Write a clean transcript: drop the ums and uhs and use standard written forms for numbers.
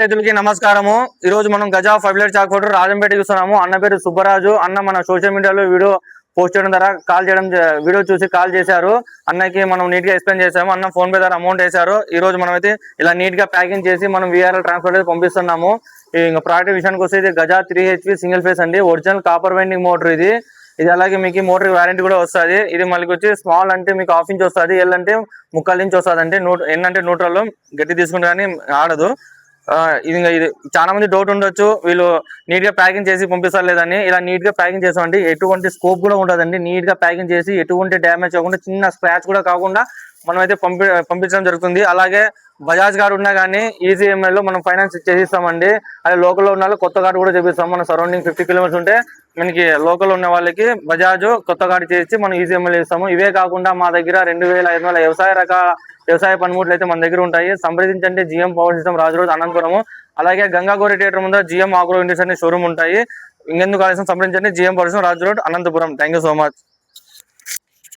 రైతులకి నమస్కారము. ఈ రోజు మనం Gaza 5 litre chalk powder Rajampet చూస్తున్నాము. అన్న పేరు సుబ్బరాజు. అన్న మన సోషల్ మీడియాలో వీడియో పోస్ట్ చేయడం ద్వారా వీడియో చూసి కాల్ చేశారు. అన్నకి మనం నీట్ గా ఎక్స్ప్లెయిన్ చేసాము. అన్న ఫోన్ పే ద్వారా అమౌంట్ వేశారు. ఈ రోజు మనం అయితే ఇలా నీట్ గా ప్యాకింగ్ చేసి మనం VRL ట్రాన్స్పోర్ట్ అయితే పంపిస్తున్నాము. ఇంకా ప్రోడక్ట్ విషయానికి వస్తే ఇది గజా 3HP సింగిల్ ఫేస్ అండి. ఒరిజినల్ కాపర్ వైండింగ్ మోటార్ ఇది. అలాగే మీకు మోటార్ వారంటీ కూడా వస్తుంది. ఇది మళ్ళీ వచ్చి స్మాల్ అంటే మీకు 1/2 ఇంచ్ వస్తుంది, ఎల్ అంటే 3/4 ఇంచ్ వస్తుంది. అంటే ఎన్ అంటే న్యూట్రల్, గట్టి తీసుకుంటే కానీ ఆడదు. ఇది చాలా మంది డౌట్ ఉండొచ్చు, వీళ్ళు నీట్ గా ప్యాకింగ్ చేసి పంపిస్తారు లేదని. ఇలా నీట్ గా ప్యాకింగ్ చేసామండి. ఎటువంటి స్కోప్ కూడా ఉంటుందండి. నీట్ గా ప్యాకింగ్ చేసి ఎటువంటి డ్యామేజ్ కాకుండా, చిన్న స్క్రాచ్ కూడా కాకుండా మనం అయితే పంపించడం జరుగుతుంది. అలాగే బజాజ్ కార్డు ఉన్నా కానీ ECMI లో మనం ఫైనాన్స్ చేసిస్తామండి. అదే లోకల్లో ఉన్న కొత్త కార్డు కూడా చేపిస్తాం. మన సరౌండింగ్ 50 కిలోమీటర్స్ ఉంటే మనకి లోకల్ ఉన్న వాళ్ళకి బజాజ్ కొత్త కార్డు చేసి మనం ECMI ఇస్తాము. ఇవే కాకుండా మా దగ్గర 2500 వ్యవసాయ పనిముట్లు అయితే మన దగ్గర ఉంటాయి. సంప్రదించండి. GM power system Raju road Anantapuramu. అలాగే గంగాగోరి థియేటర్ ముందు GM ఆగ్రో ఇండస్ట్రీ అనే షోరూమ్ ఉంటాయి. ఇంకెందుకు ఆలస్యం, సంప్రదించండి. GM power system Raju road Anantapuram. Thank you so much.